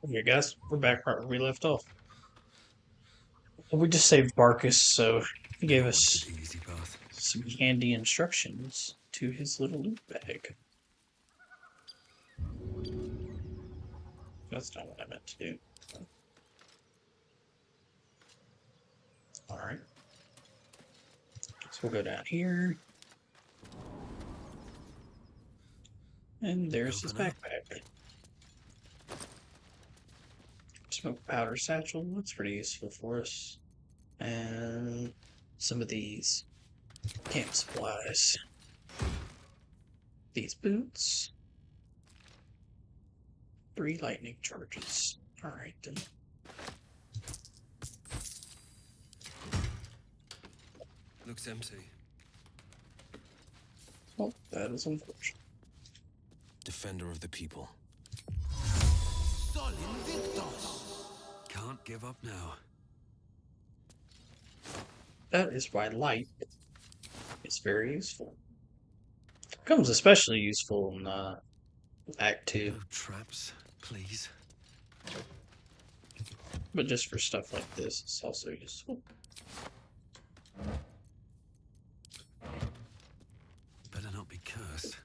Okay, guys, we're back right where we left off. We just saved Barkus, so he Never gave wanted us the easy path. some handy instructions to his little loot bag. That's not what I meant to do. Alright. So we'll go down here. And there's his Open up. backpack. Smoke powder satchel, that's pretty useful for us. And some of these camp supplies. These boots. 3 lightning charges. Alright then. Looks empty. Well, that is unfortunate. Defender of the people. Can't give up now. That is why light is very useful. Becomes especially useful in Act 2, No traps, please. but just for stuff like this, it's also useful. Better not be cursed.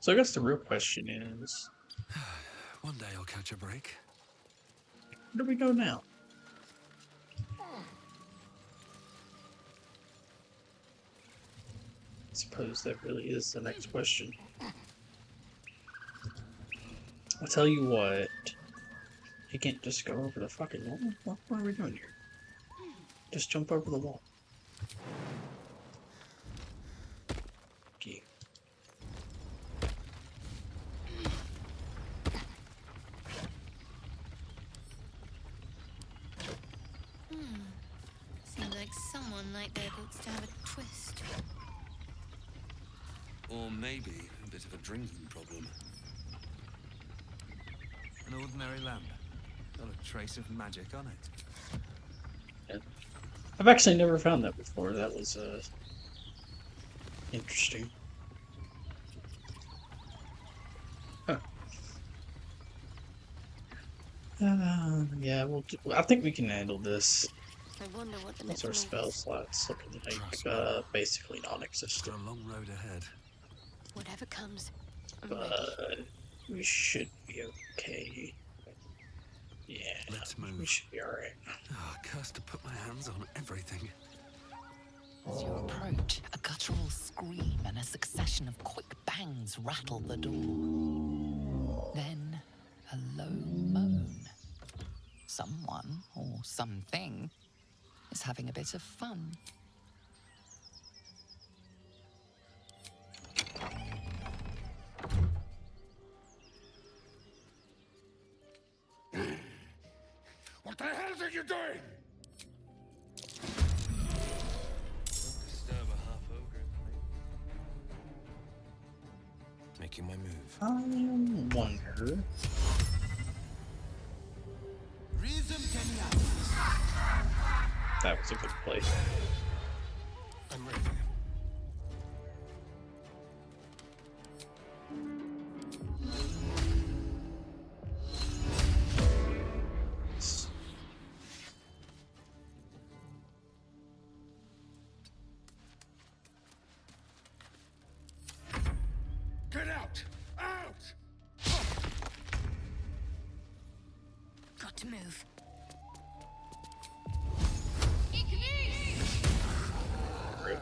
So I guess the real question is, One day I'll catch a break. where do we go now? I suppose that really is the next question. I'll tell you what, you can't just go over the fucking wall. What are we doing here? Just jump over the wall. Thank you. Seems like someone liked their books to have a twist. Or maybe a bit of a drinking problem. An ordinary lamp. Not a trace of magic on it. I've actually never found that before. That was interesting. Huh. Yeah, I think we can handle this. I wonder what the What's our next spell move is. slots looking like? Trust me. Basically Got non-existent. a long road ahead. Whatever comes, I'm ready. But we should be okay. Yeah, Let's we move. should be alright. Ah, cursed to put my hands on everything. As you approach, a guttural scream and a succession of quick bangs rattle the door. Then, a low moan. Someone, or something, is having a bit of fun. What the hell are you doing? Don't disturb a half ogre, Making my move. I wonder. That was a good play. I'm ready. Get out! Out! Got to move. Great.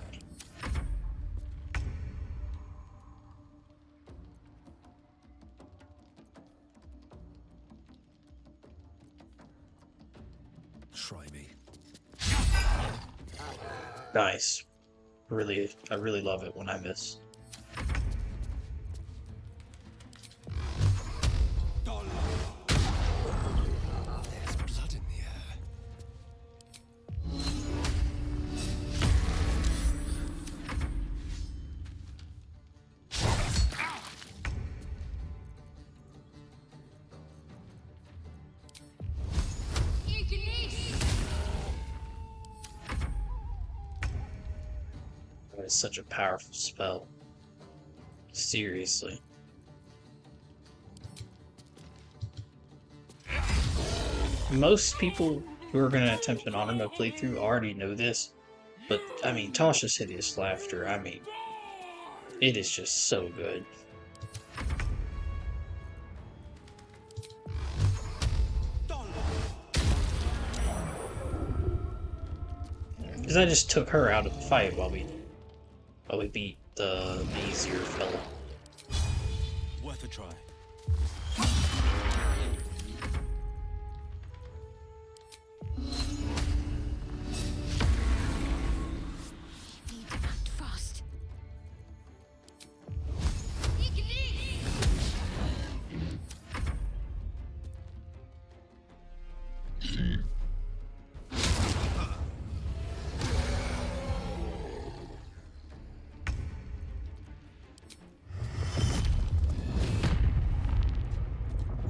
Try me. Nice. I really love it when I miss. There's blood in the air. That is such a powerful spell. Seriously. Most people who are going to attempt an auto playthrough already know this, but I mean, Tasha's Hideous Laughter, I mean, it is just so good. Because I just took her out of the fight while we beat the easier fella. Worth a try. Need to act fast.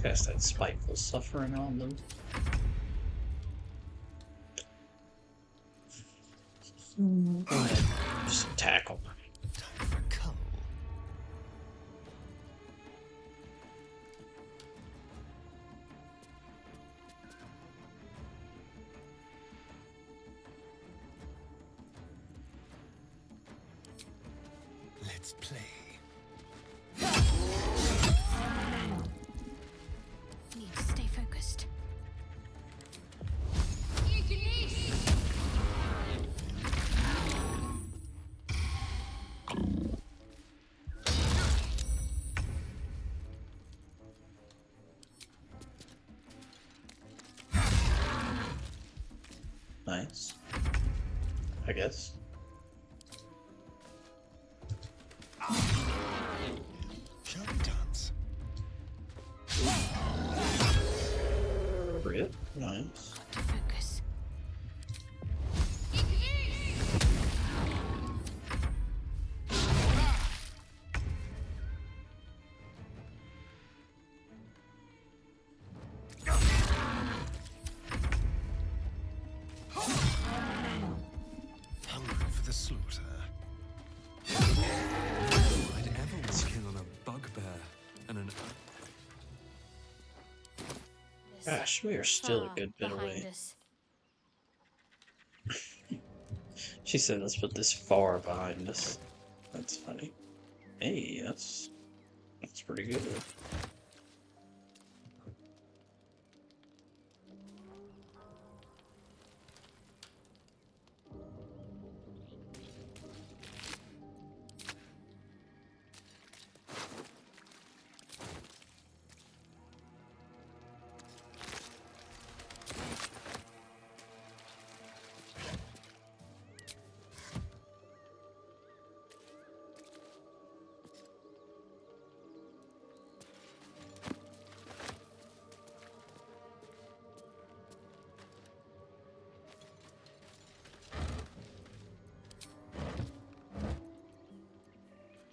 Cast that spiteful suffering on them. Go ahead, just attack them. Time for cull. Let's play. Need to stay focused. Nice. I guess. Shall we dance? Rip. Nice. Got to focus. Hungry for the slaughter. I'd ever walk in on a bugbear and an Gosh, we are still a Far good bit behind away. us. She said, let's put this far behind us. That's funny. Hey, that's pretty good.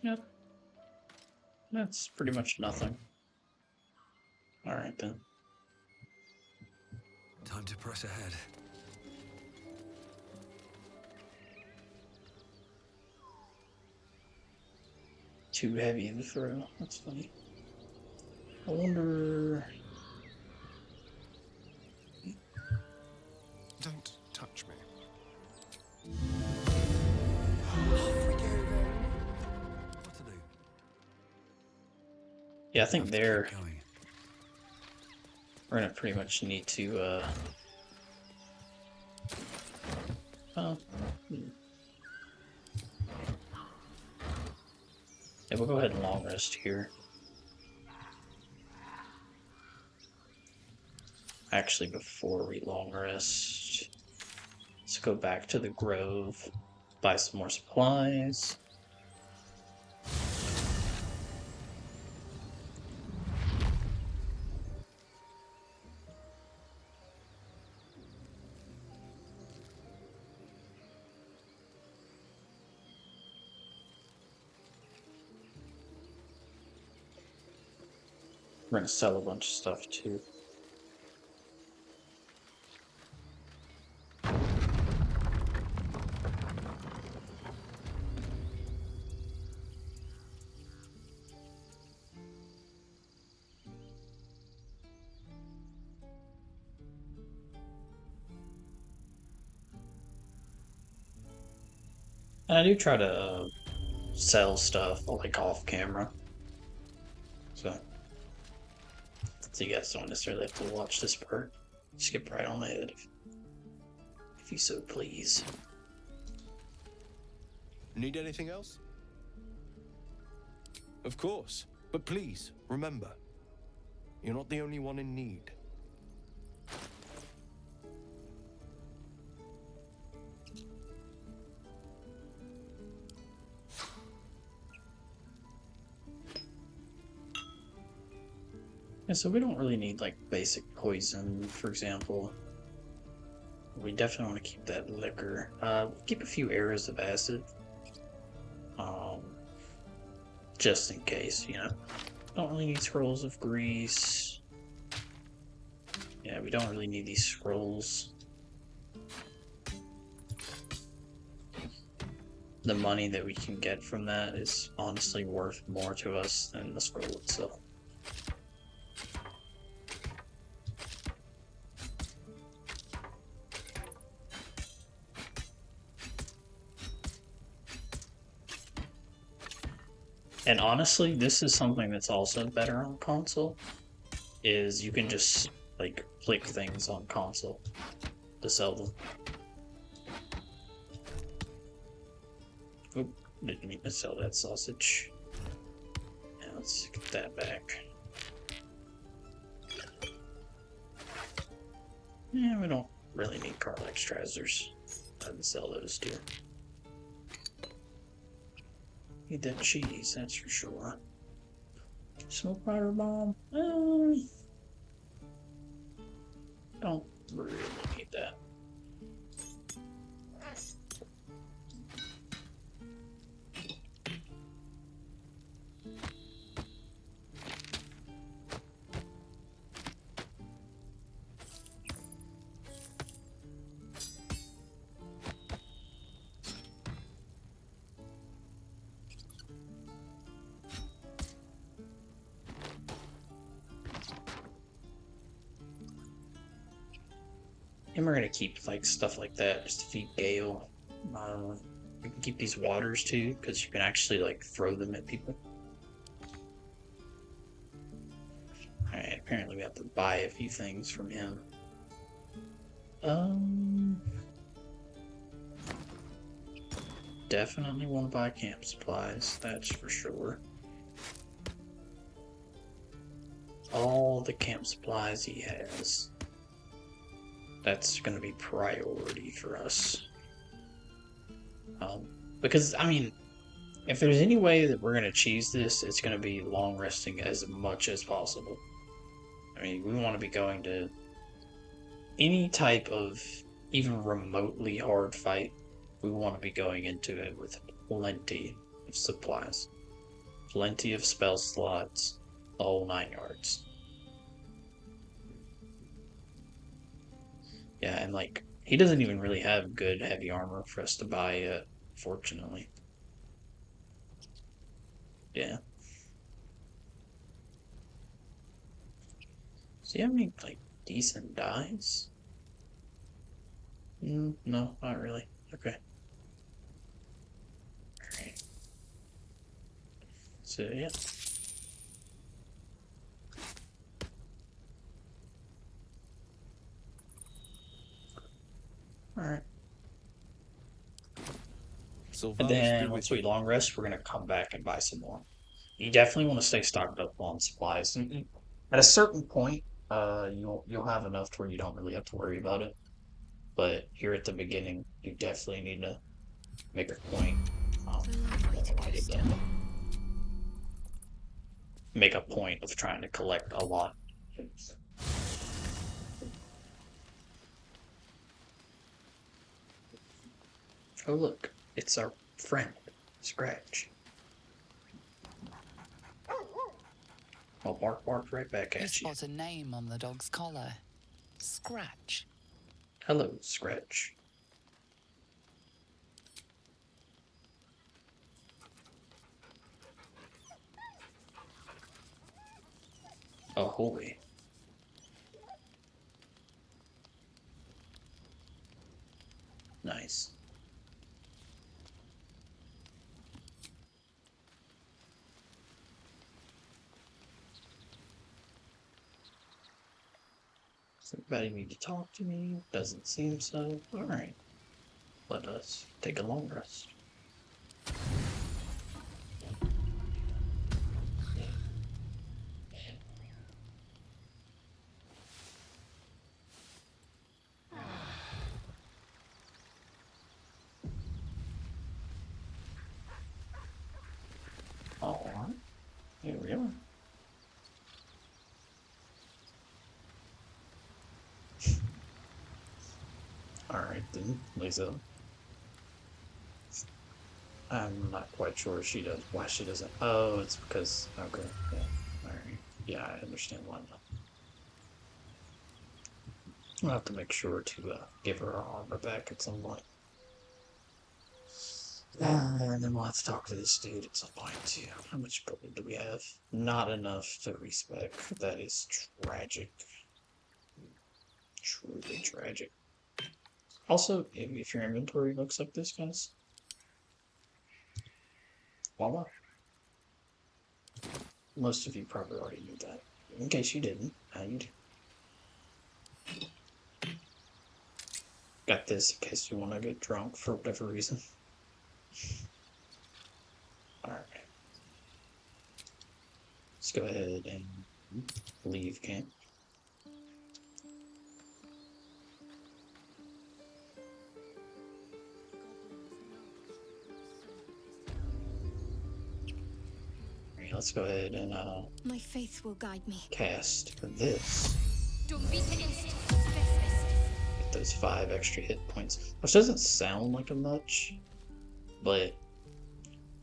Yep. That's pretty much nothing. Alright then. time to press ahead. Too heavy to throw. That's funny. I wonder. Don't touch me. What to do? Yeah, I think Have to they're. keep going. We're gonna pretty much need to, oh. Yeah, we'll go ahead and long rest here. Actually, before we long rest, let's go back to the Grove, buy some more supplies. We're gonna sell a bunch of stuff too. And I do try to sell stuff like off camera. So you guys don't necessarily have to watch this part. Skip right on ahead if you so please. Need anything else? Of course. But please, remember, you're not the only one in need. Yeah, so we don't really need like basic poison, for example. We definitely want to keep that liquor. Keep a few arrows of acid. Just in case, you know. Don't really need scrolls of grease. Yeah, we don't really need these scrolls. The money that we can get from that is honestly worth more to us than the scroll itself. And honestly, this is something that's also better on console, is you can just, like, click things on console to sell them. Oop, didn't mean to sell that sausage. Yeah, let's get that back. Yeah, we don't really need Carlax trousers. I can sell those too. Need that cheese, that's for sure. Smoke powder bomb? Don't really need that. And we're gonna keep like stuff like that just to feed Gale. We can keep these waters too, because you can actually like throw them at people. Alright, apparently we have to buy a few things from him. Definitely want to buy camp supplies, that's for sure. All the camp supplies he has. That's going to be priority for us. Because, I mean, if there's any way that we're going to cheese this, it's going to be long resting as much as possible. I mean, we want to be going to any type of even remotely hard fight. We want to be going into it with plenty of supplies. Plenty of spell slots, the whole 9 yards. Yeah, and like, he doesn't even really have good heavy armor for us to buy yet, fortunately. Yeah. Does he have any, like, decent dies? No, not really. Okay. Alright. So, yeah. Alright. And then once we long rest, we're gonna come back and buy some more. You definitely want to stay stocked up on supplies. And at a certain point, you'll have enough to where you don't really have to worry about it. But here at the beginning, you definitely need to make a point. Make a point of trying to collect a lot. Oh look, it's our friend, Scratch. Well, Mark barked right back You at you. spot a name on the dog's collar. Scratch. Hello, Scratch. Ahoy. Nice. Does anybody need to talk to me? Doesn't seem so. Alright. Let us take a long rest. Alright. Here we are. Alright then, Lisa. I'm not quite sure she does why she doesn't. Oh, it's because okay, yeah. Alright. Yeah, I understand why now. I'll have to make sure to give her armor back at some point. And then we'll have to talk to this dude at some point too. How much gold do we have? Not enough to respec. That is tragic. Truly tragic. Also, if your inventory looks like this, guys, voila. Most of you probably already knew that. In case you didn't, now you do. Got this in case you want to get drunk for whatever reason. Alright. Let's go ahead and leave camp. Alright, let's go ahead and My faith will guide me. cast this. Don't beat it ist. Get those 5 extra hit points. Which doesn't sound like a much, but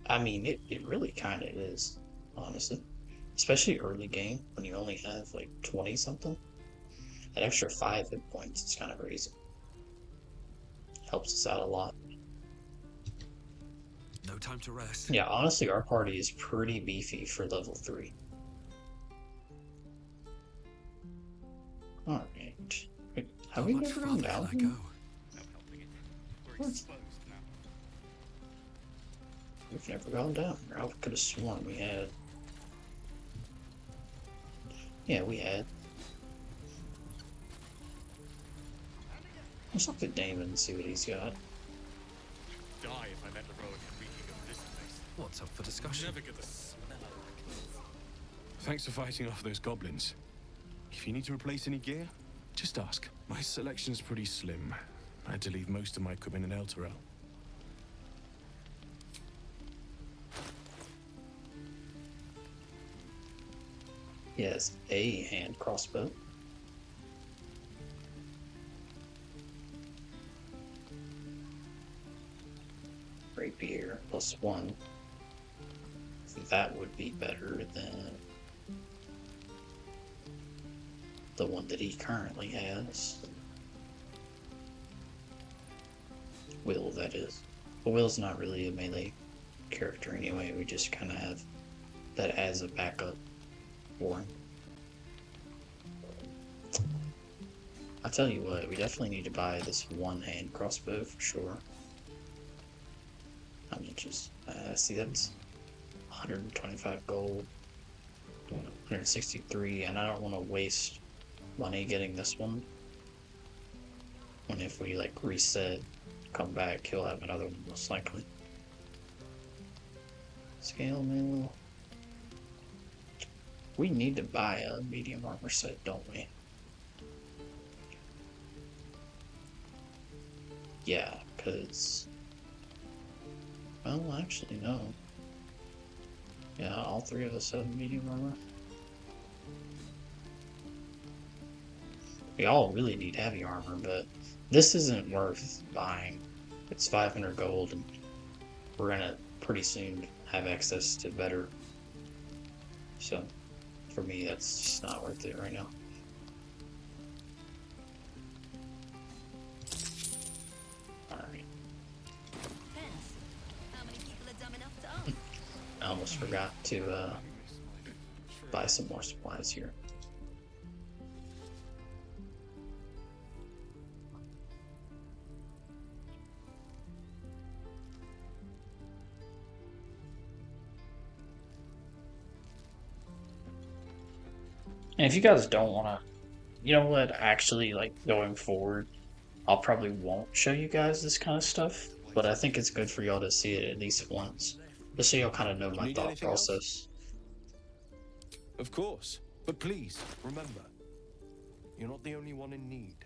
I mean it really kinda is, honestly. Especially early game when you only have like 20 something. That extra 5 hit points is kind of crazy. Helps us out a lot. No time to rest. Yeah, honestly, our party is pretty beefy for level 3. Alright. Wait, have we How much never gone farther down? can I here? go? What? We've never gone down. I could have sworn we had. Yeah, we had. Let's look at Damon and see what he's got. Die if I let the road get reeking of this place. What's up for discussion? Never get the smell like this. Thanks for fighting off those goblins. If you need to replace any gear, just ask. My selection's pretty slim. I had to leave most of my equipment in Elturel. He has a hand crossbow. Rapier +1. That would be better than the one that he currently has. Will, that is. But Will's not really a melee character anyway. We just kind of have that as a backup for him. I'll tell you what, we definitely need to buy this one-hand crossbow for sure. How much is... see, that's 125 gold, 163, and I don't want to waste money getting this one. And if we, like, reset, come back, he'll have another one, most likely. Scale mill. We need to buy a medium armor set, don't we? Yeah, because... Well, actually, no. Yeah, all 3 of us have medium armor. We all really need heavy armor, but this isn't worth buying. It's 500 gold, and we're gonna pretty soon have access to better. So, for me, that's just not worth it right now. Alright. Depends. How many people are dumb enough to ask? I almost forgot to buy some more supplies here. And if you guys don't want to you know what? Actually, like going forward, I'll probably won't show you guys this kind of stuff, but I think it's good for y'all to see it at least once, just so y'all kind of know my Need thought anything else? process. Of course. But please, remember, you're not the only one in need.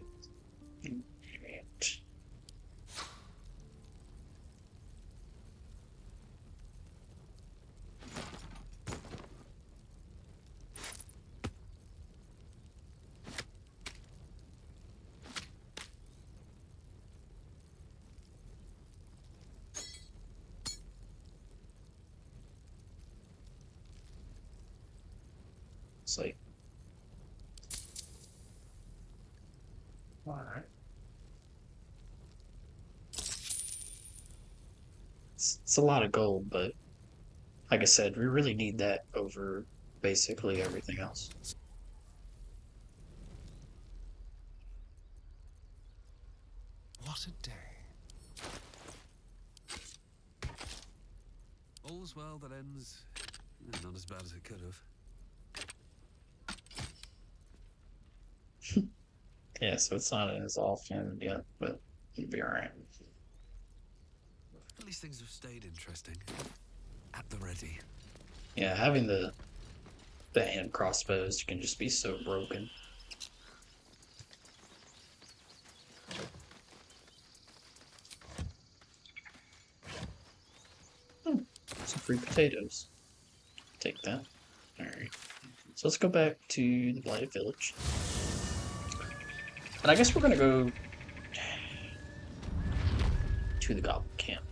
It's like, all right. It's a lot of gold, but like I said, we really need that over basically everything else. What a day. All's well that ends not as bad as it could have. Yeah, so it's not as often yet, but it'll be alright. At least things have stayed interesting. At the ready. Yeah, having the hand crossbows can just be so broken. Some free potatoes. Take that. Alright. So let's go back to the Blighted Village. And I guess we're gonna go to the Goblin Camp.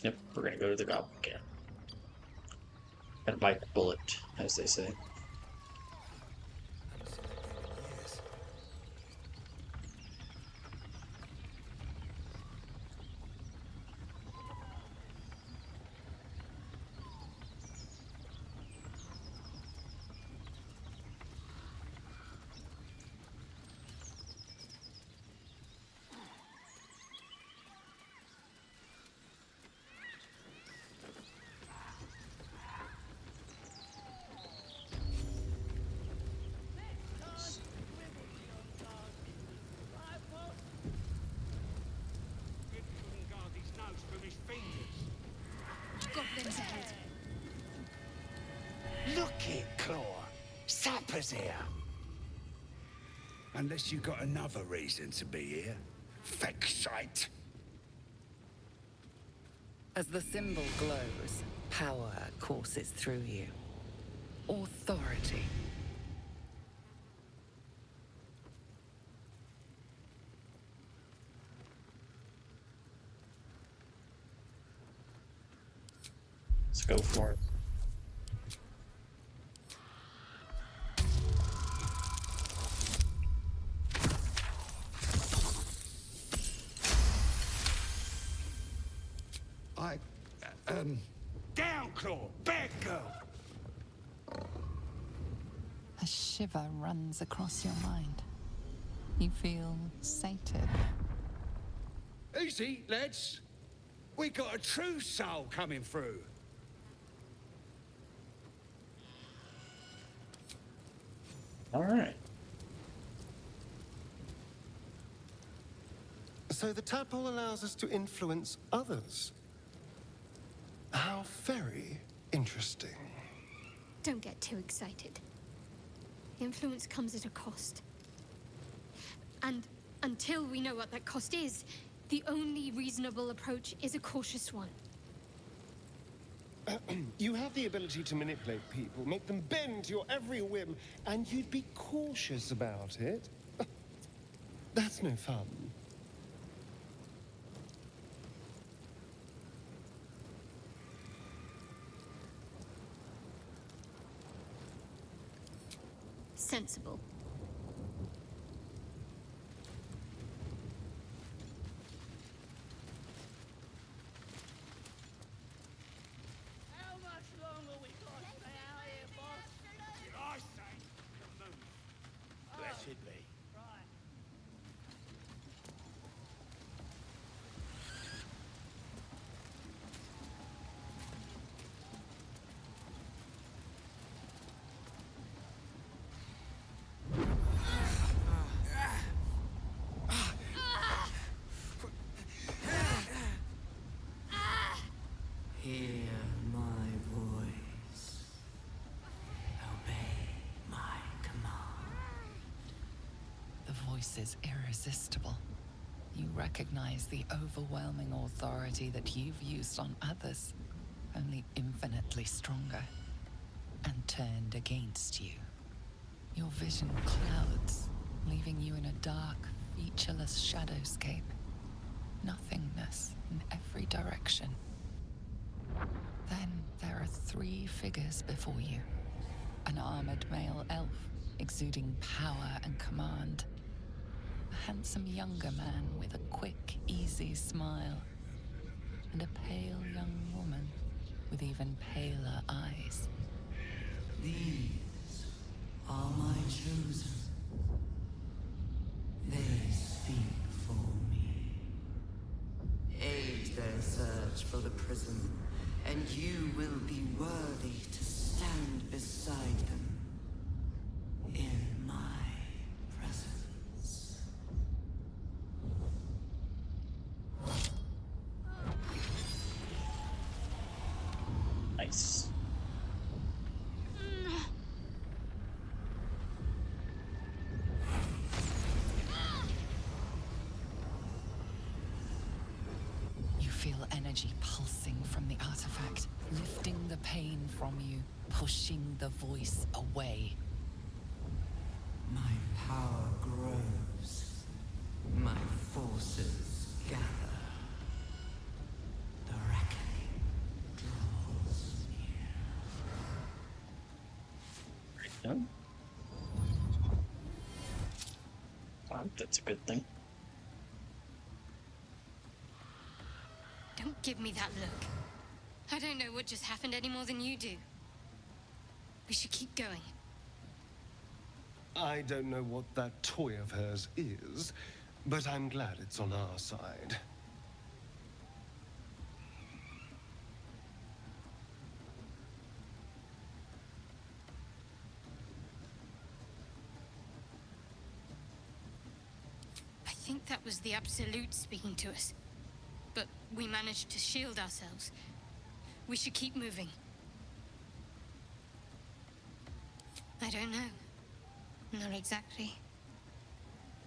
Yep, we're gonna go to the Goblin Camp. Gotta bite the bullet, as they say. Goblins ahead. Look it, Claw. Sapper's here. Unless you got another reason to be here. Fexite. As the symbol glows, power courses through you. Authority. Let's go for it. Down, Claw. Bad girl. A shiver runs across your mind. You feel sated. Easy, lads. We got a true soul coming through. Alright. So the tadpole allows us to influence others. How very interesting. Don't get too excited. Influence comes at a cost. And until we know what that cost is, the only reasonable approach is a cautious one. You have the ability to manipulate people, make them bend to your every whim, and you'd be cautious about it. That's no fun. Sensible. How much longer we got to stay out here, boss? Did I say the moon? Blessed be. Right. Hear my voice. Obey my command. The voice is irresistible. You recognize the overwhelming authority that you've used on others, only infinitely stronger, and turned against you. Your vision clouds, leaving you in a dark, featureless shadowscape. Nothingness in every direction. Then there are 3 figures before you. An armored male elf, exuding power and command. A handsome younger man with a quick, easy smile. And a pale young woman with even paler eyes. These are my chosen. They speak for me. Aid their search for the prism, and you will be worthy to stand beside them in my presence. Nice. You feel energy pulsing from the artifact, lifting the pain from you, pushing the voice away. My power grows. My forces gather. The reckoning draws near. Done. That's a good thing. Don't give me that look. I don't know what just happened any more than you do. We should keep going. I don't know what that toy of hers is, but I'm glad it's on our side. I think that was the Absolute speaking to us. But we managed to shield ourselves. We should keep moving. I don't know. Not exactly.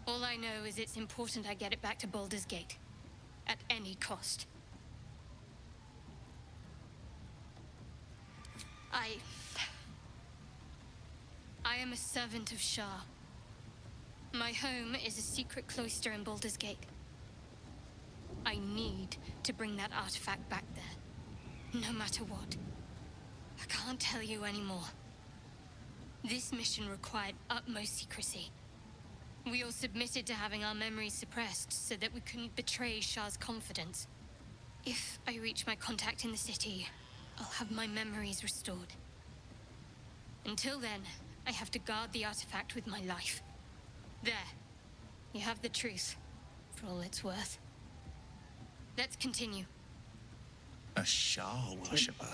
All I know is it's important I get it back to Baldur's Gate. At any cost. I am a servant of Shah. My home is a secret cloister in Baldur's Gate. I need to bring that artifact back there. No matter what. I can't tell you anymore. This mission required utmost secrecy. We all submitted to having our memories suppressed so that we couldn't betray Shah's confidence. If I reach my contact in the city, I'll have my memories restored. Until then, I have to guard the artifact with my life. There. You have the truth, for all it's worth. Let's continue. A Shah worshipper?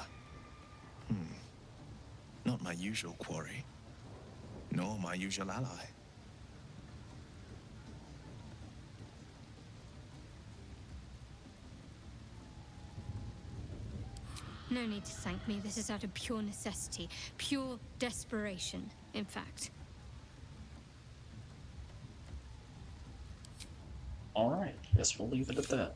Not my usual quarry, nor my usual ally. No need to thank me. This is out of pure necessity. Pure desperation, in fact. Alright, guess we'll leave it at that.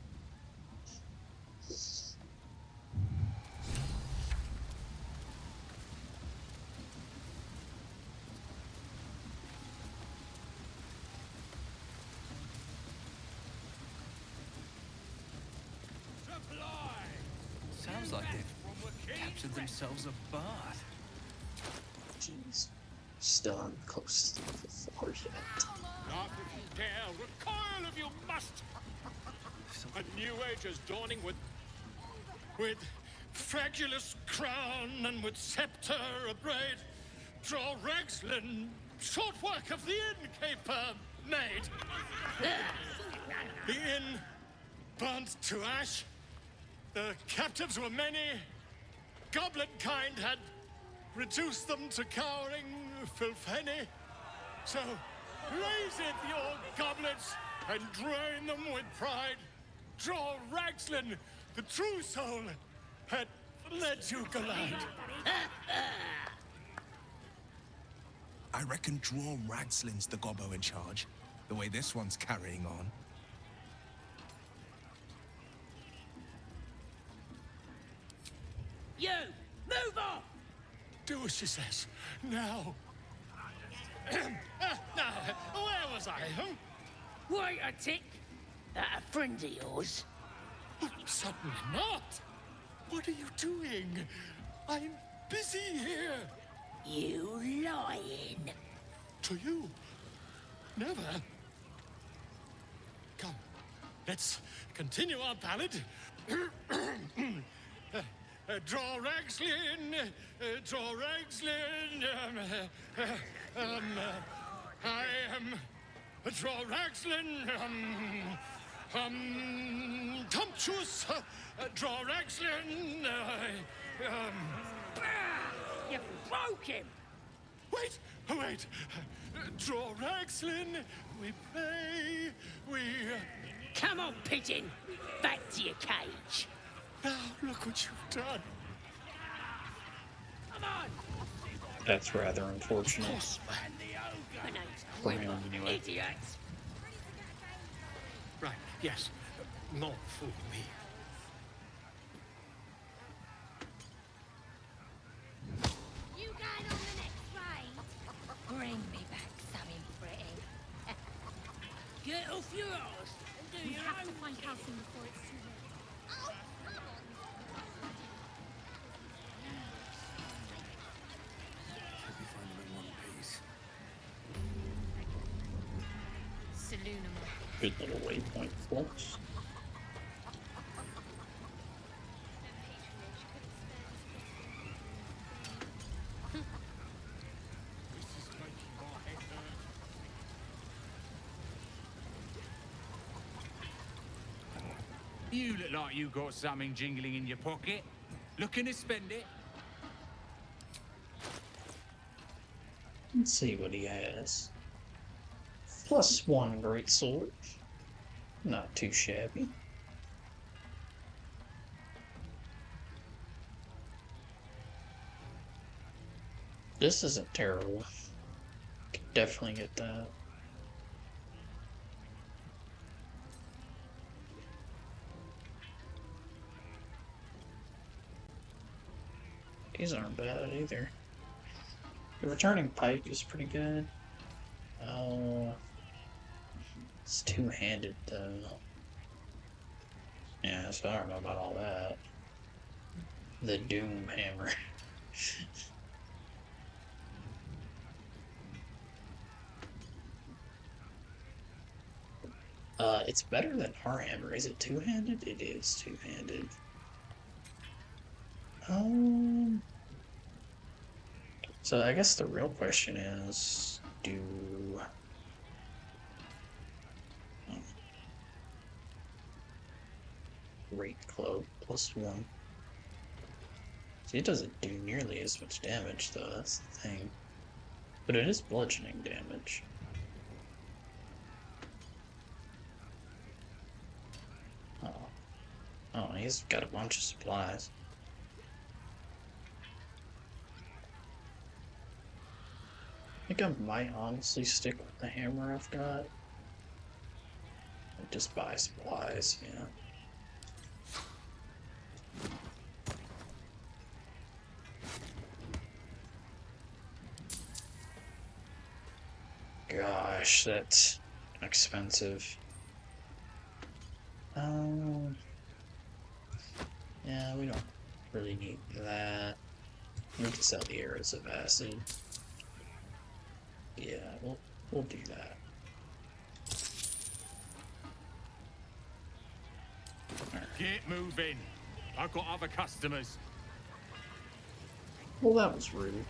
Sounds like they've captured themselves a bard. Jeez. Still close to the floor yet. Not if you dare recoil if you must. A new age is dawning with fragulous crown and with scepter abraid. Draw Ragslin, short work of the innkeeper made. The inn burnt to ash. The captives were many. Goblin kind had reduced them to cowering filfenny. So raise it, your goblets, and drain them with pride. Draw Ragslin, the true soul, had let you collide. I reckon Draw Ragslin's the gobbo in charge, the way this one's carrying on. You! Move off! Do as she says. Now. Now, where was I? Huh? Wait a tick. That a friend of yours? Certainly not. What are you doing? I'm busy here. You lying. To you? Never. Come, let's continue our ballad. Draw Ragslin, draw Ragslin. I am Draw Ragslin. Tumptuous. Draw Ragslin. You broke him. Wait, wait. Draw Ragslin. We pray. We. Come on, pigeon. Back to your cage. Now look what you've done. Come on. That's rather unfortunate. For him, anyway. Idiots. Right, yes. Not fool me. You going on the next raid? Bring me back something pretty. Get off your ass and do We your have own to find thing. Halfling before it's too late. Oh, come on! Hope you find them in one piece. Salunum. Good little waypoint for us. You look like you got something jingling in your pocket. Looking to spend it? Let's see what he has. +1 great sword. Not too shabby. This isn't terrible. Could definitely get that. These aren't bad either. The returning pike is pretty good. Oh, it's two-handed though. Yeah, so I don't know about all that. The Doom Hammer. It's better than our hammer. Is it two-handed? It is two-handed. So I guess the real question is, Great Club +1. See, it doesn't do nearly as much damage though, that's the thing. But it is bludgeoning damage. Oh, he's got a bunch of supplies. I think I might honestly stick with the hammer I've got. Just buy supplies, yeah. Gosh, that's expensive. Yeah, we don't really need that. We need to sell the arrows of acid. Yeah, we'll do that. Get moving. I've got other customers. Well, that was rude.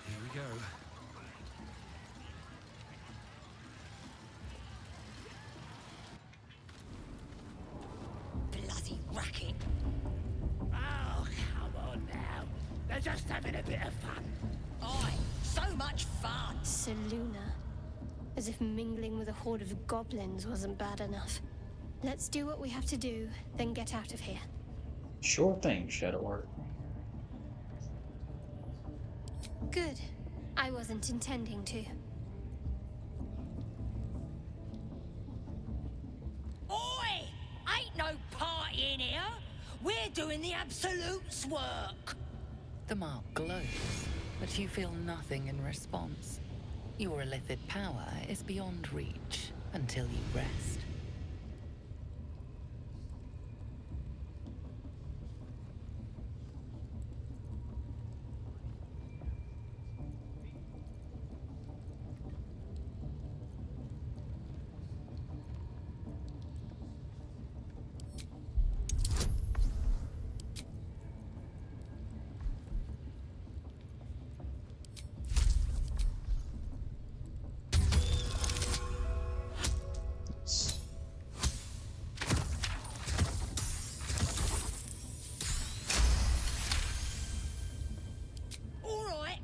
Here we go. Bloody racket. Oh, come on now. They're just having a bit of fun. Aye, so much fun. to Luna. As if mingling with a horde of goblins wasn't bad enough. Let's do what we have to do, then get out of here. Sure thing, Shadowheart. Good. I wasn't intending to. Oi! Ain't no party in here. We're doing the Absolute's work. The mark glows, but you feel nothing in response. Your illithid power is beyond reach until you rest.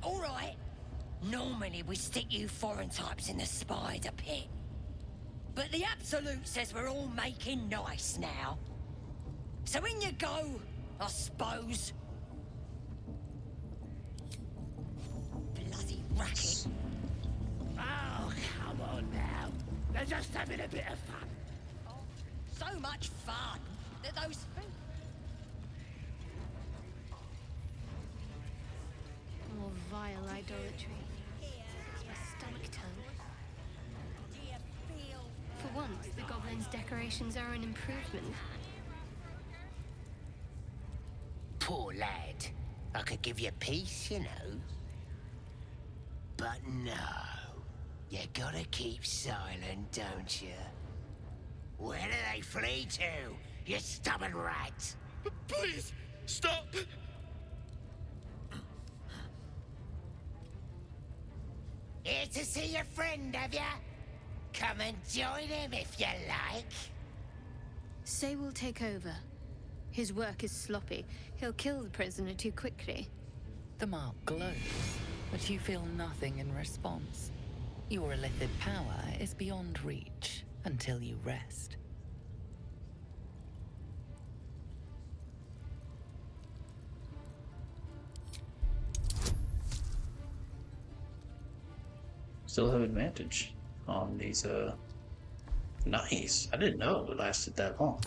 All right. Normally we stick you foreign types in the spider pit. But the Absolute says we're all making nice now. So in you go, I suppose. Bloody racket. Oh, come on now. They're just having a bit of fun. Oh, so much fun that those feet... More vile idolatry. Makes my stomach turn. For once, the goblins' decorations are an improvement. Poor lad. I could give you peace, you know. But no. You gotta keep silent, don't you? Where do they flee to, you stubborn rat? Please, stop! Here to see your friend, have ya? Come and join him if you like. Say we'll take over. His work is sloppy. He'll kill the prisoner too quickly. The mark glows, but you feel nothing in response. Your illithid power is beyond reach until you rest. Still have advantage on these, Nice. I didn't know it lasted that long.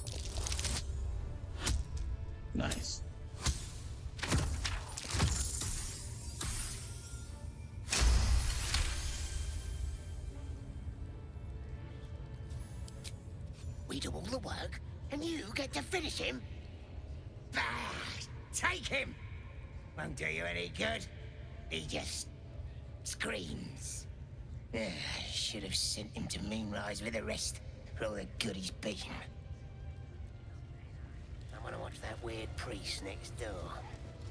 Nice. We do all the work, and you get to finish him? Bah! Take him! Won't do you any good. He just screams. Should have sent him to Moonrise with the rest for all the good he's been. I want to watch that weird priest next door.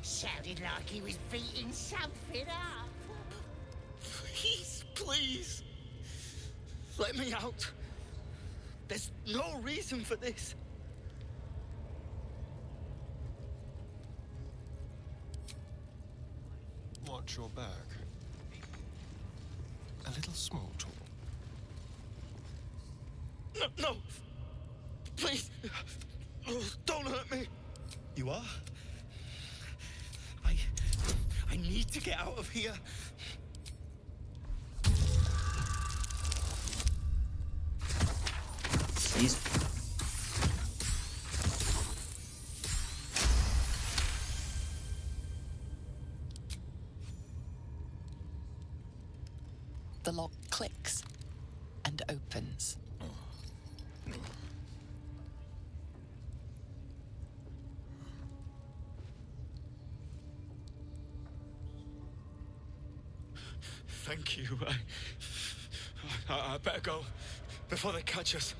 Sounded like he was beating something up. Please. Let me out. There's no reason for this. Watch your back. A little small talk. No! Please! Oh, don't hurt me! You are? I need to get out of here. Easy. The lock clicks and opens. Thank you. I better go before they catch us.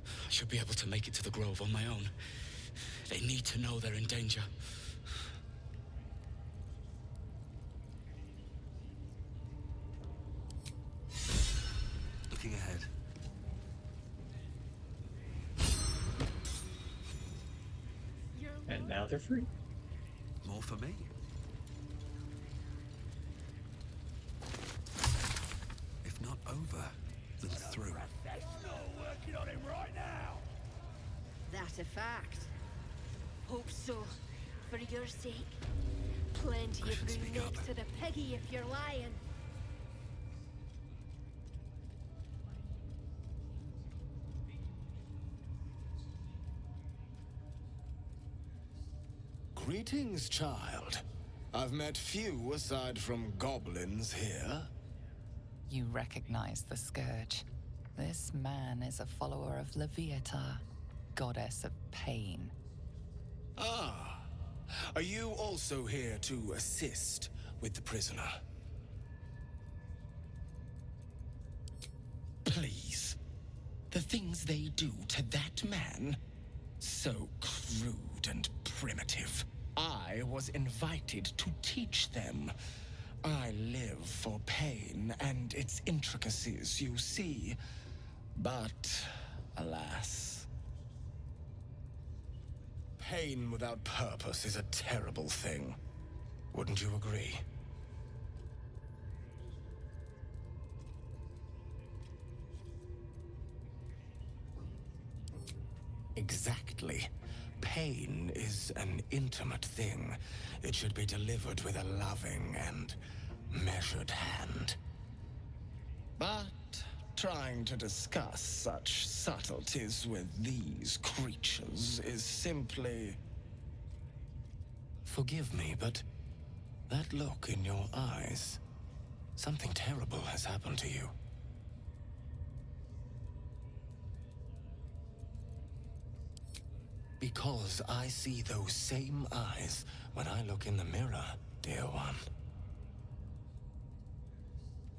I should be able to make it to the Grove on my own. They need to know they're in danger. Looking ahead. And now they're free. More for me. It's a fact. Hope so. For your sake. Plenty of room next to the piggy if you're lying. Greetings, child. I've met few aside from goblins here. You recognize the Scourge. This man is a follower of Leviatha, goddess of pain. Ah, are you also here to assist with the prisoner? Please. The things they do to that man, so crude and primitive. I was invited to teach them. I live for pain and its intricacies, you see. But, alas. Pain without purpose is a terrible thing. Wouldn't you agree? Exactly. Pain is an intimate thing. It should be delivered with a loving and measured hand. But trying to discuss such subtleties with these creatures is simply... Forgive me, but that look in your eyes, something terrible has happened to you. Because I see those same eyes when I look in the mirror, dear one.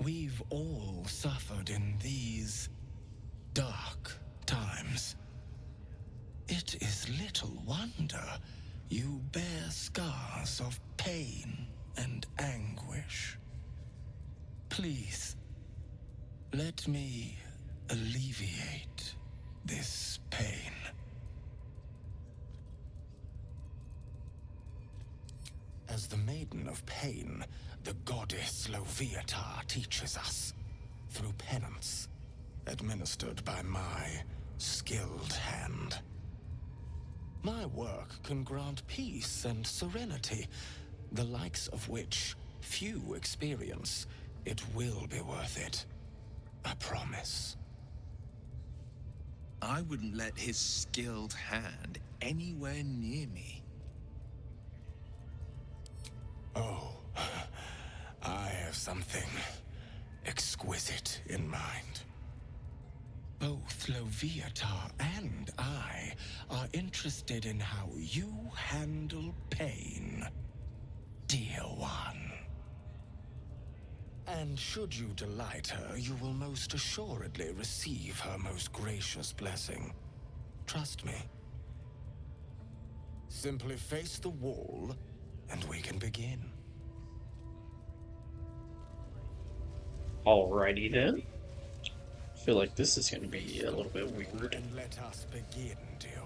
We've all suffered in these dark times. It is little wonder you bear scars of pain and anguish. Please, let me alleviate this pain. As the Maiden of Pain, the goddess Leviatha teaches us through penance, administered by my skilled hand. My work can grant peace and serenity, the likes of which few experience. It will be worth it. I promise. I wouldn't let his skilled hand anywhere near me. Oh, I have something exquisite in mind. Both Leviatha and I are interested in how you handle pain, dear one. And should you delight her, you will most assuredly receive her most gracious blessing. Trust me. Simply face the wall, and we can begin. Alrighty then. I feel like this is going to be a little bit weird. And let us begin, dear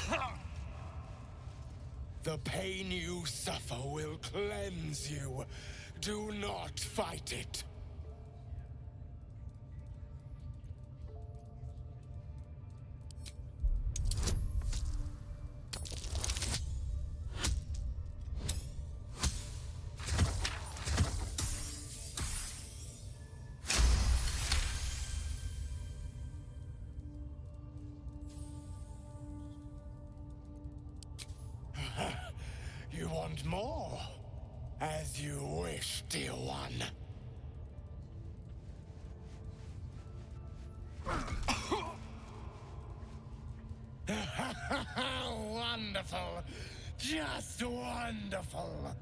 one. The pain you suffer will cleanse you. Do not fight it. You want more? As you wish, dear one. Wonderful. Just wonderful.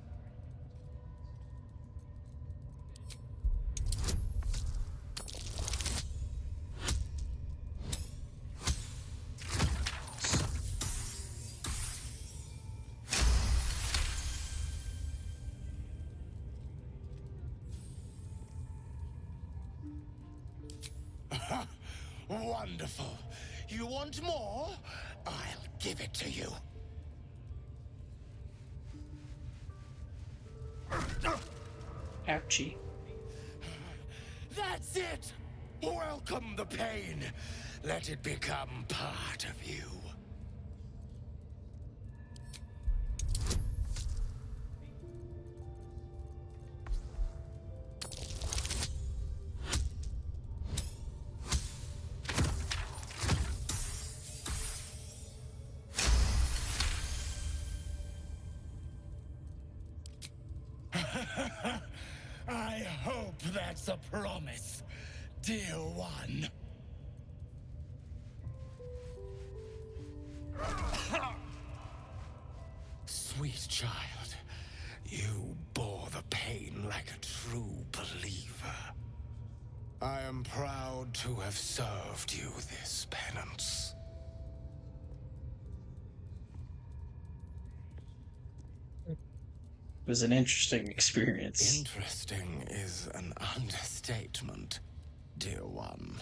Wonderful. You want more? I'll give it to you. Ouchie. That's it! Welcome the pain. Let it become part of you. I hope that's a promise, dear one. Sweet child, you bore the pain like a true believer. I am proud to have served you this penance. It was an interesting experience. Interesting is an understatement, dear one.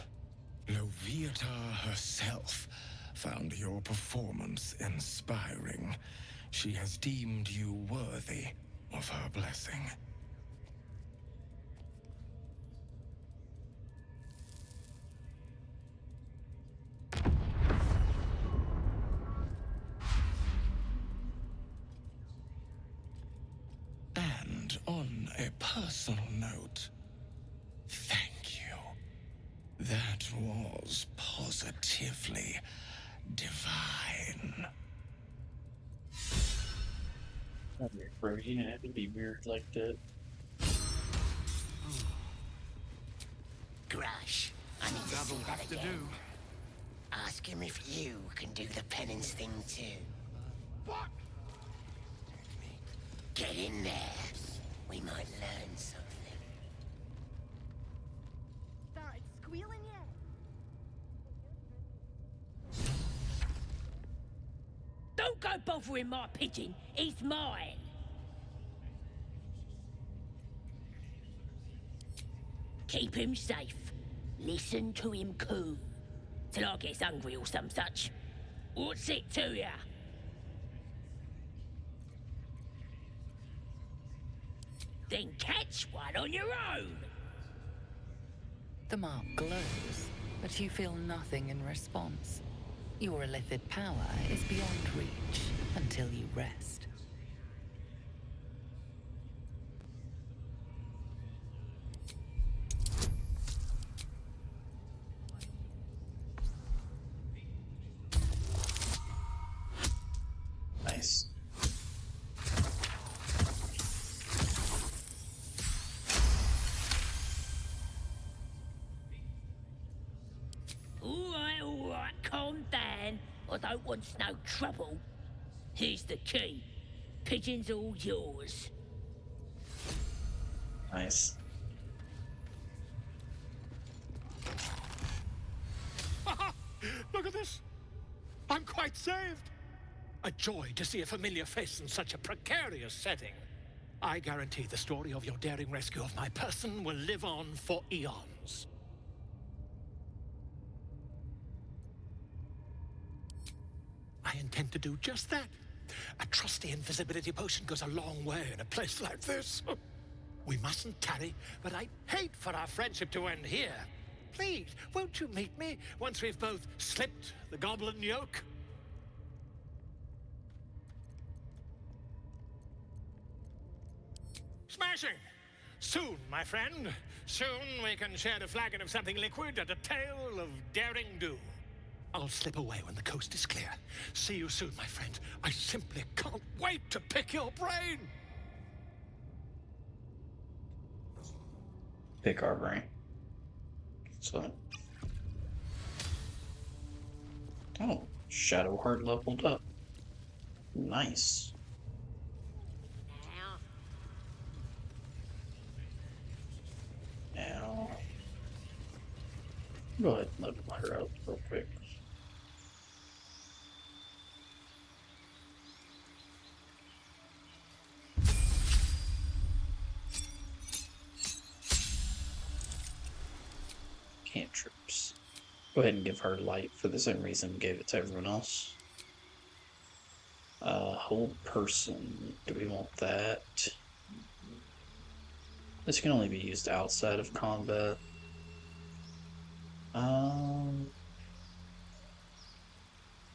Loviatar herself found your performance inspiring. She has deemed you worthy of her blessing. And on a personal note, thank you. That was positively divine. Not weird, bro. You didn't have to be weird like that. Grush, I need to see that again. Ask him if you can do the penance thing too. What? Get in there. We might learn something. Started squealing yet? Don't go bothering my pigeon. He's mine. Keep him safe. Listen to him coo. Till I gets hungry or some such. What's it to ya? Then catch one on your own. The mark glows, but you feel nothing in response. Your illithid power is beyond reach until you rest. Nice. All right, calm down. I don't want no trouble. Here's the key. Pigeon's all yours. Nice. Look at this. I'm quite saved. A joy to see a familiar face in such a precarious setting. I guarantee the story of your daring rescue of my person will live on for eons. I intend to do just that. A trusty invisibility potion goes a long way in a place like this. We mustn't tarry, but I'd hate for our friendship to end here. Please, won't you meet me once we've both slipped the goblin yoke? Smashing! Soon, my friend. Soon we can share a flagon of something liquid and a tale of daring do. I'll slip away when the coast is clear. See you soon, my friend. I simply can't wait to pick your brain! Pick our brain. So. Oh, Shadowheart leveled up. Nice. Now. Go ahead and level her out real quick. Cantrips. Go ahead and give her light for the same reason we gave it to everyone else. Hold person. Do we want that? This can only be used outside of combat.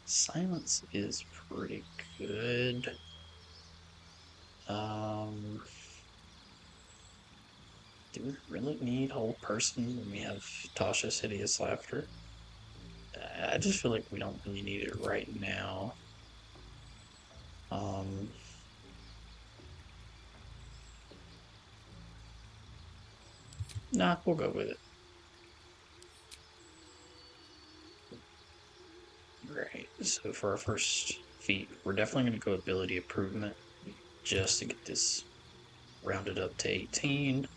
Silence is pretty good. Do we really need whole person when we have Tasha's hideous laughter? I just feel like we don't really need it right now. Nah, we'll go with it. Right, so for our first feat, we're definitely going to go ability improvement just to get this rounded up to 18.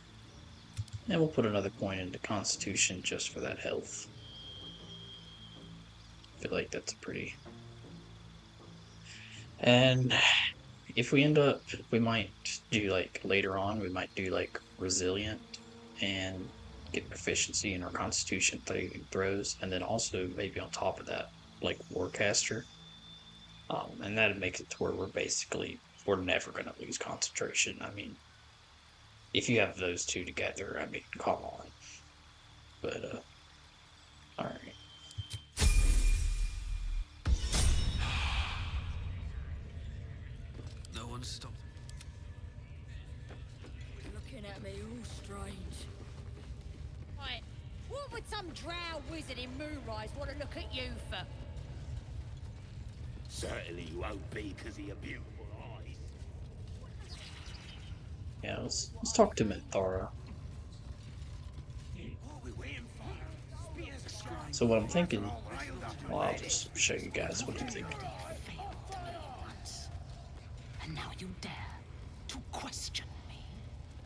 And we'll put another point into Constitution just for that health. I feel like that's pretty... And if we end up, we might do like later on, we might do like Resilient and get proficiency in our Constitution throws, and then also maybe on top of that, like Warcaster. And that makes it to where we're never going to lose concentration. I mean, if you have those two together, I mean, come on. But, alright. No one stopped. Looking at me all strange. Right, what would some drow wizard in Moonrise want to look at you for? Certainly you won't be because of your beautiful eyes. Yeah, let's talk to Minthara. So what I'm thinking, well, I'll just show you guys what I'm thinking. And now you dare to question me.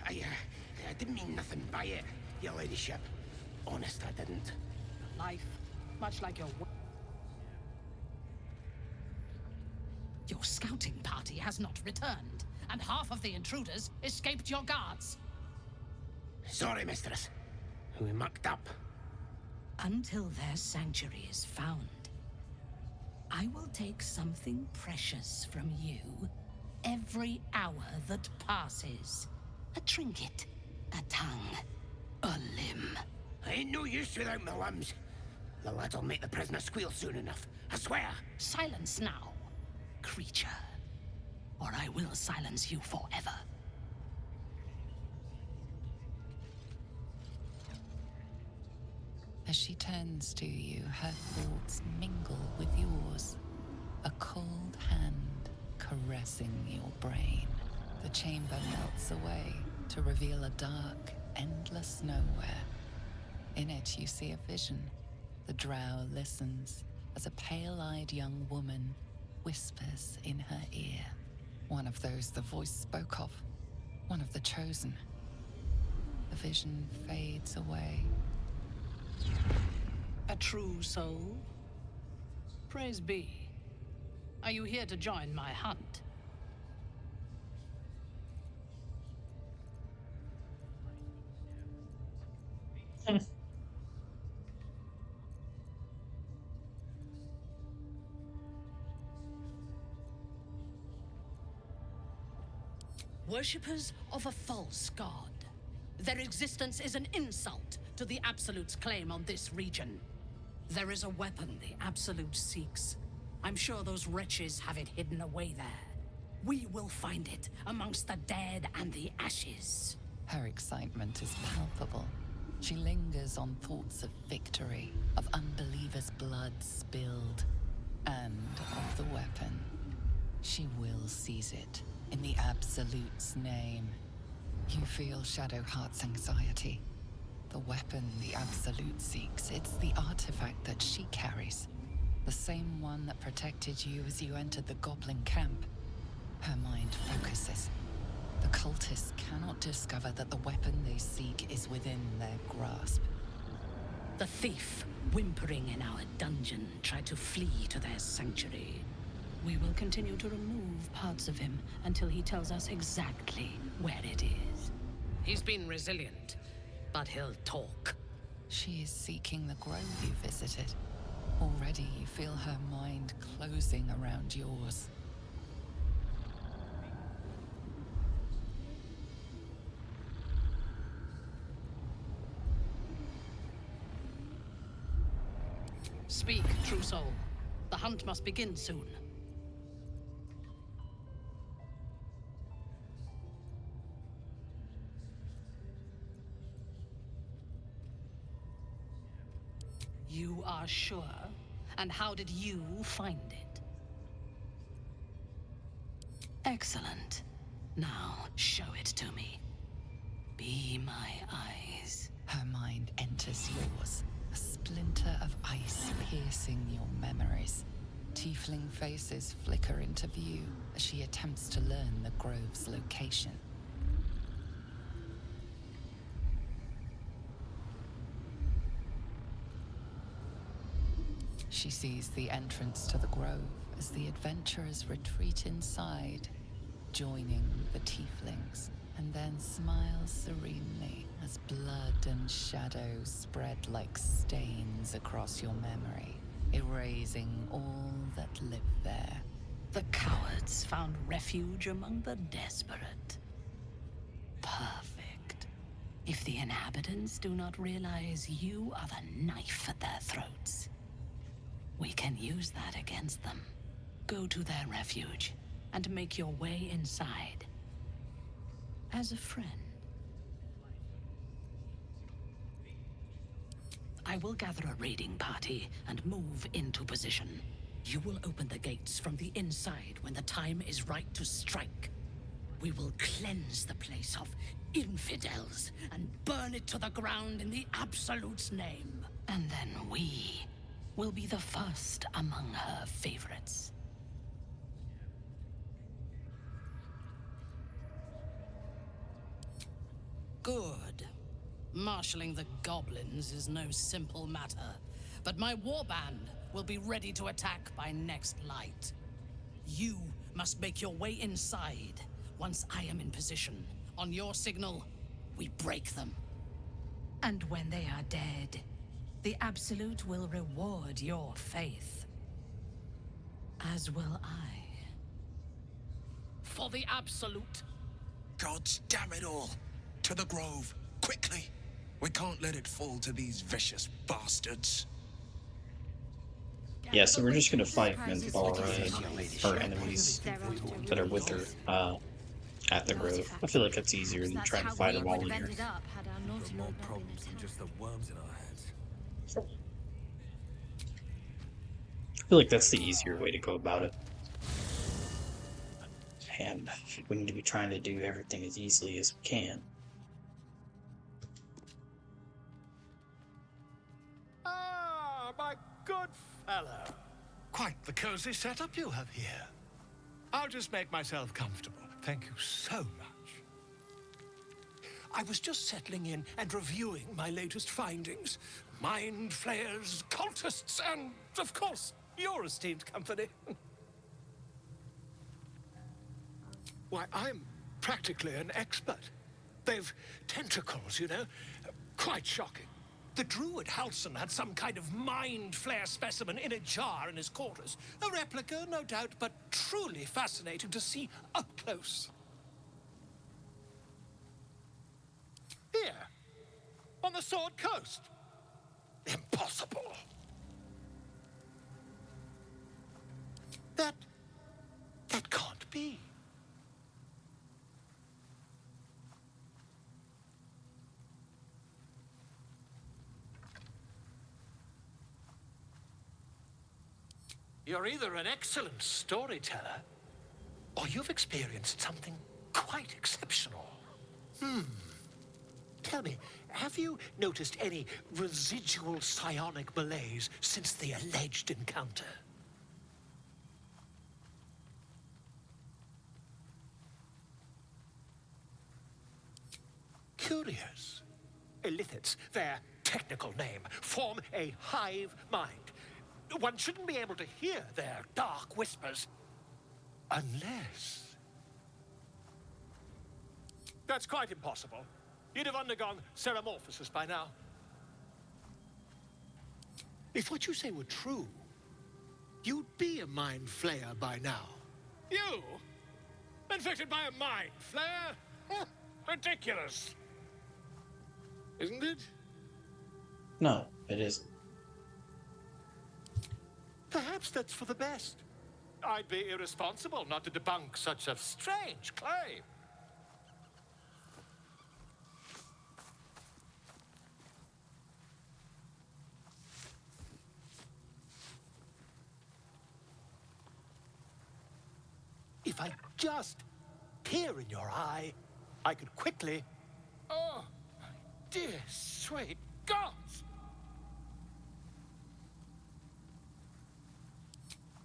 I didn't mean nothing by it, your ladyship. Honest, I didn't. Life, much like your scouting party has not returned, and half of the intruders escaped your guards. Sorry, mistress. We mucked up. Until their sanctuary is found, I will take something precious from you every hour that passes. A trinket, a tongue, a limb. I ain't no use without my limbs. The lad'll make the prisoner squeal soon enough, I swear. Silence now, creature, or I will silence you forever. As she turns to you, her thoughts mingle with yours. A cold hand caressing your brain. The chamber melts away to reveal a dark, endless nowhere. In it, you see a vision. The drow listens as a pale-eyed young woman whispers in her ear. One of those the voice spoke of. One of the chosen. The vision fades away. A true soul? Praise be. Are you here to join my hunt? Worshippers of a false god. Their existence is an insult to the Absolute's claim on this region. There is a weapon the Absolute seeks. I'm sure those wretches have it hidden away there. We will find it amongst the dead and the ashes. Her excitement is palpable. She lingers on thoughts of victory, of unbelievers' blood spilled, and of the weapon. She will seize it, in the Absolute's name. You feel Shadowheart's anxiety. The weapon the Absolute seeks, it's the artifact that she carries. The same one that protected you as you entered the Goblin camp. Her mind focuses. The cultists cannot discover that the weapon they seek is within their grasp. The thief, whimpering in our dungeon, tried to flee to their sanctuary. We will continue to remove parts of him until he tells us exactly where it is. He's been resilient, but he'll talk. She is seeking the grove you visited. Already you feel her mind closing around yours. The hunt must begin soon. You are sure? And how did you find it? Excellent. Now, show it to me. Be my eyes. Her mind enters yours, a splinter of ice piercing your memories. Tiefling faces flicker into view as she attempts to learn the grove's location. She sees the entrance to the grove as the adventurers retreat inside, joining the tieflings, and then smiles serenely as blood and shadow spread like stains across your memory, erasing all that lived there. The cowards found refuge among the desperate. Perfect. If the inhabitants do not realize you are the knife at their throats, we can use that against them. Go to their refuge and make your way inside. As a friend. I will gather a raiding party and move into position. You will open the gates from the inside when the time is right to strike. We will cleanse the place of infidels and burn it to the ground in the Absolute's name. And then we will be the first among her favorites. Good. Marshalling the goblins is no simple matter, but my warband will be ready to attack by next light. You must make your way inside. Once I am in position, on your signal, we break them. And when they are dead, the Absolute will reward your faith. As will I. For the Absolute. Gods damn it all! To the grove, quickly! We can't let it fall to these vicious bastards. Yeah, so we're just gonna fight Minthara, her enemies that are with her at the grove. I feel like that's easier than trying to fight her while we're here. More problems than just the worms in our heads. I feel like that's the easier way to go about it. And we need to be trying to do everything as easily as we can. Ah, my good fellow. Quite the cozy setup you have here. I'll just make myself comfortable. Thank you so much. I was just settling in and reviewing my latest findings. Mind flayers, cultists, and, of course, your esteemed company. Why, I'm practically an expert. They've tentacles, you know. Quite shocking. The druid Halson had some kind of mind flare specimen in a jar in his quarters. A replica, no doubt, but truly fascinating to see up close. Here, on the Sword Coast. Impossible. That can't be. You're either an excellent storyteller, or you've experienced something quite exceptional. Tell me, have you noticed any residual psionic malaise since the alleged encounter? Curious. Illithids, their technical name, form a hive mind. One shouldn't be able to hear their dark whispers unless... That's quite impossible. You'd have undergone ceramorphosis by now. If what you say were true, you'd be a mind flayer by now. You? Infected by a mind flayer? Ridiculous. Isn't it? No, it isn't. Perhaps that's for the best. I'd be irresponsible not to debunk such a strange claim. If I just peer in your eye, I could quickly... Oh, my dear, sweet gods!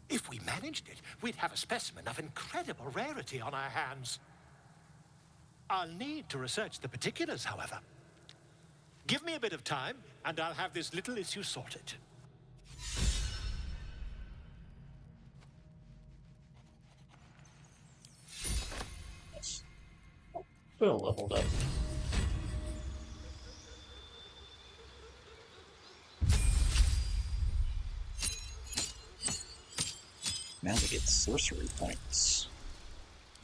If we managed it, we'd have a specimen of incredible rarity on our hands. I'll need to research the particulars, however. Give me a bit of time, and I'll have this little issue sorted. Well leveled up. Now we get sorcery points.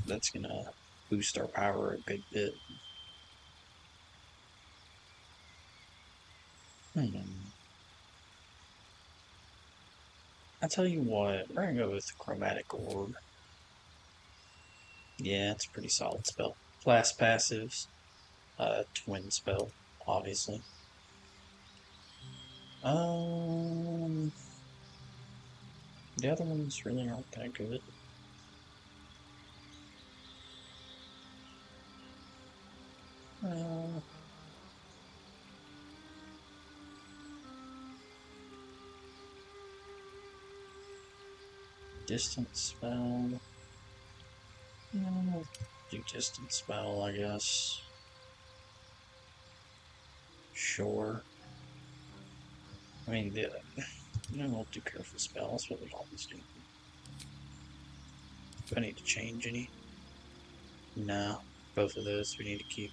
That's gonna boost our power a good bit. I tell you what, we're gonna go with the Chromatic Orb. Yeah, it's a pretty solid spell. Class passives, twin spell, obviously. The other ones really aren't that good. Distance spell. Do distance spell, I guess. Sure. I mean, we'll do careful spell. That's what we always do. Do I need to change any? No. Both of those we need to keep.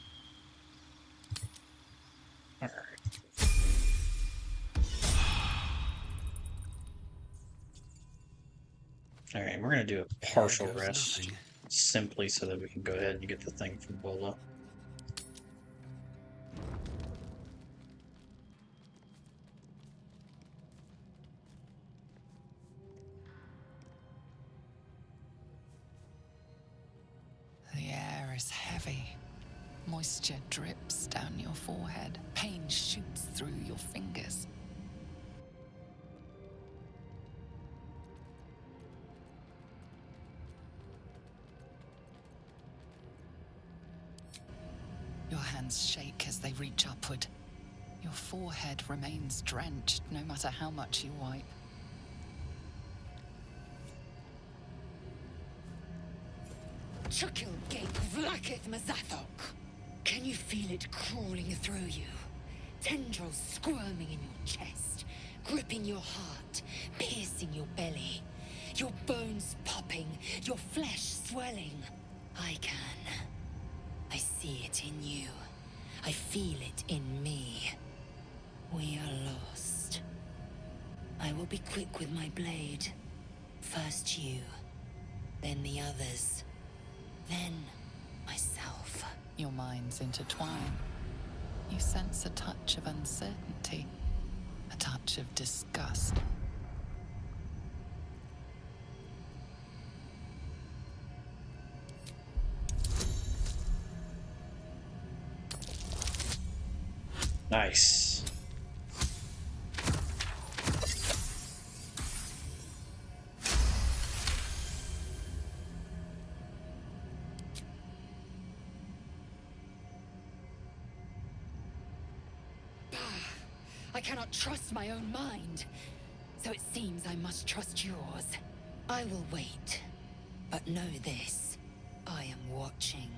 Alright. Alright, we're going to do a partial rest. Simply so that we can go ahead and get the thing from Bola. The air is heavy. Moisture drips down your forehead. Pain shoots through your fingers. Your hands shake as they reach upward. Your forehead remains drenched no matter how much you wipe. Chukil gate vlaketh Mazathok. Can you feel it crawling through you? Tendrils squirming in your chest, gripping your heart, piercing your belly. Your bones popping, your flesh swelling. I can. I see it in you. I feel it in me. We are lost. I will be quick with my blade. First you, then the others, then myself. Your minds intertwine. You sense a touch of uncertainty, a touch of disgust. Nice. I cannot trust my own mind, so it seems I must trust yours. I will wait, but know this. I am watching.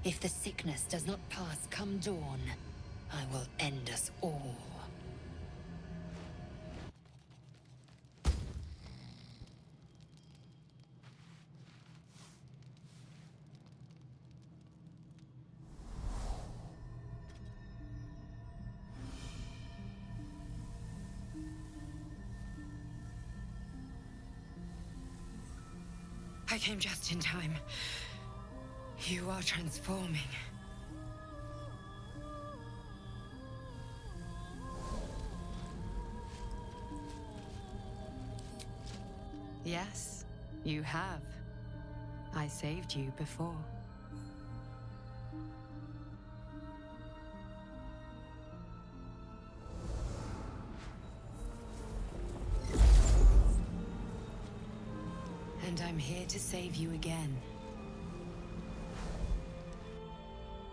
If the sickness does not pass come dawn, I will end us all. I came just in time. You are transforming. Yes, you have. I saved you before. And I'm here to save you again.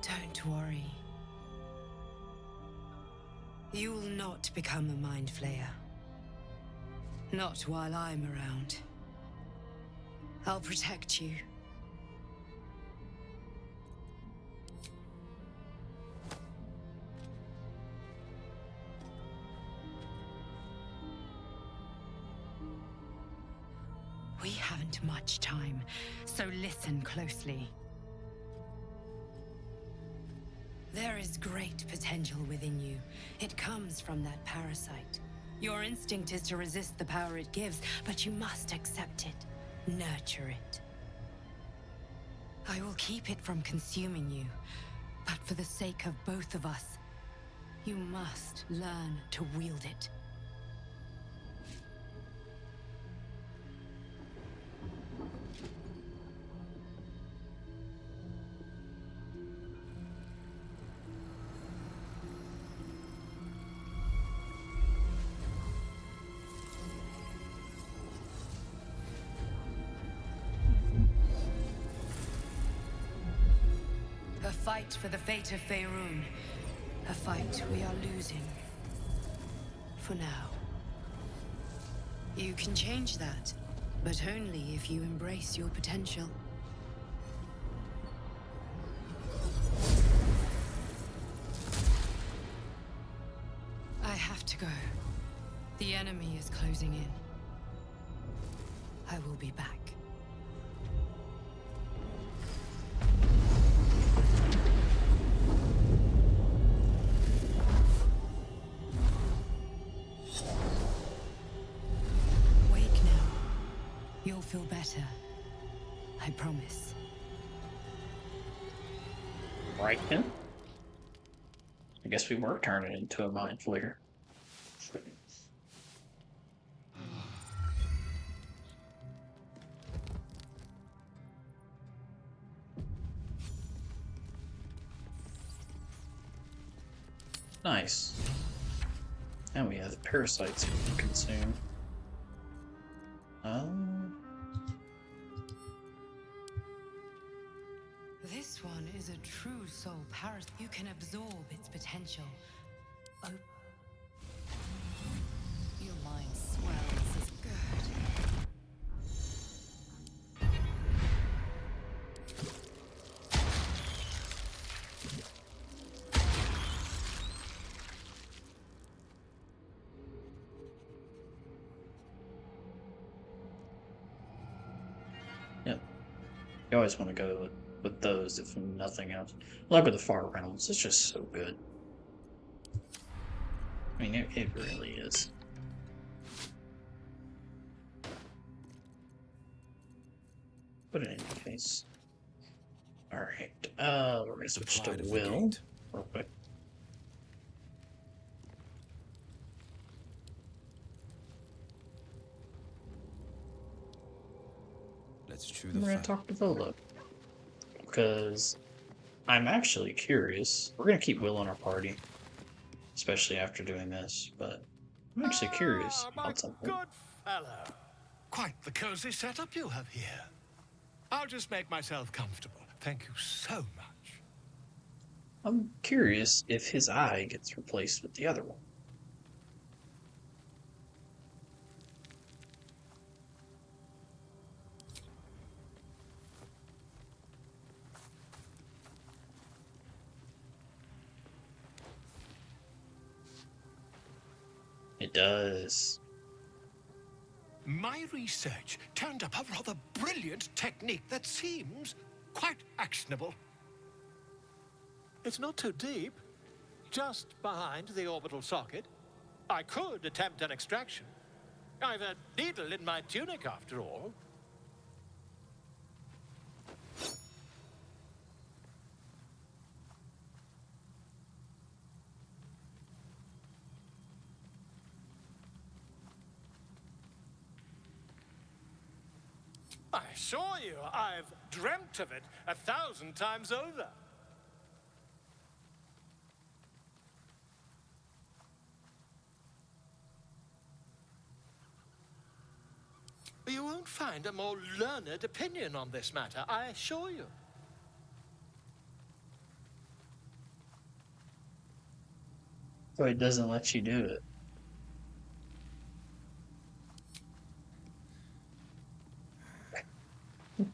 Don't worry. You will not become a Mind Flayer. Not while I'm around. I'll protect you. We haven't much time, so listen closely. There is great potential within you. It comes from that parasite. Your instinct is to resist the power it gives, but you must accept it, nurture it. I will keep it from consuming you, but for the sake of both of us, you must learn to wield it. A fight for the fate of Faerun. A fight we are losing. For now. You can change that, but only if you embrace your potential. I have to go. The enemy is closing in. I will be back. You'll feel better. I promise. Right then. I guess we were turning into a Mind Flayer. Nice. And we have parasites we can consume. This one is a true soul parasite. You can absorb its potential. Oh. Your mind swells as good. Yep. You always want to go with those, if nothing else. Like with the Far Reynolds, it's just so good. I mean, it really is. But in any case. Alright, we're gonna switch to Will real quick. Let's chew the We're gonna fat. talk to Volo. Because I'm actually curious. We're gonna keep Will in our party. Especially after doing this, but I'm actually curious about something. Good fellow. Quite the cozy setup you have here. I'll just make myself comfortable. Thank you so much. I'm curious if his eye gets replaced with the other one. It does. My research turned up a rather brilliant technique that seems quite actionable. It's not too deep, just behind the orbital socket. I could attempt an extraction. I've a needle in my tunic, after all. I assure you, I've dreamt of it 1,000 times over. You won't find a more learned opinion on this matter, I assure you. So it doesn't let you do it.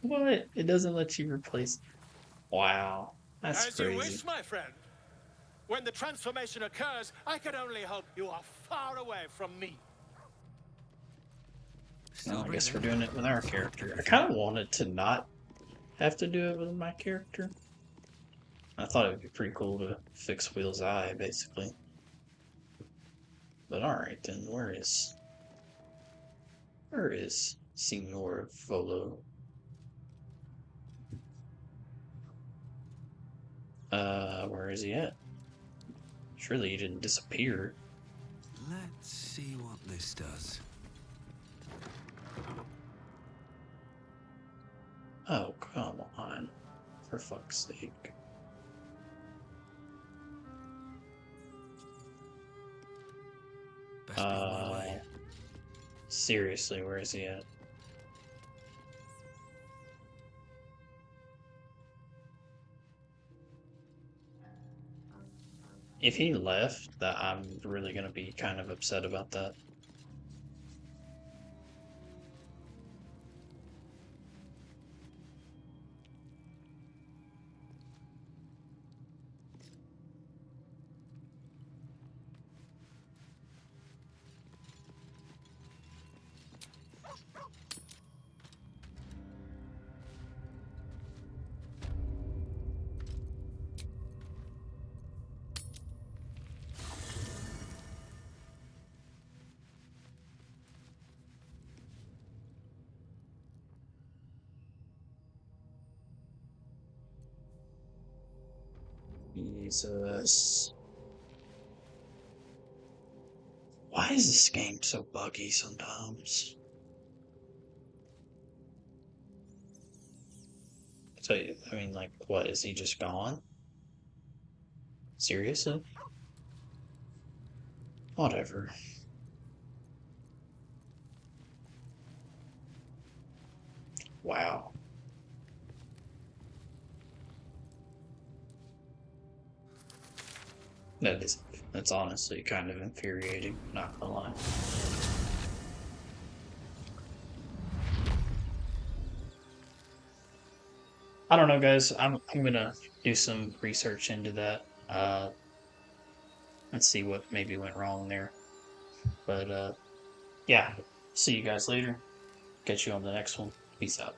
What? It doesn't let you replace. Wow. That's As crazy. you wish, my friend. When the transformation occurs, I can only hope you are far away from me. Well, I guess we're doing it with our character. I kind of wanted to not have to do it with my character. I thought it would be pretty cool to fix Wheel's eye, basically. But alright then, where is Signor Volo? Where is he at? Surely he didn't disappear. Let's see what this does. Oh, come on. For fuck's sake. Best be on my way. Seriously, where is he at? If he left, that I'm really gonna be kind of upset about that. Jesus. Why is this game so buggy sometimes? So, I mean, like, what, is he just gone? Seriously? Whatever. Wow. That's honestly kind of infuriating, not gonna lie. I don't know, guys. I'm gonna do some research into that. Let's see what maybe went wrong there. But yeah, see you guys later. Catch you on the next one. Peace out.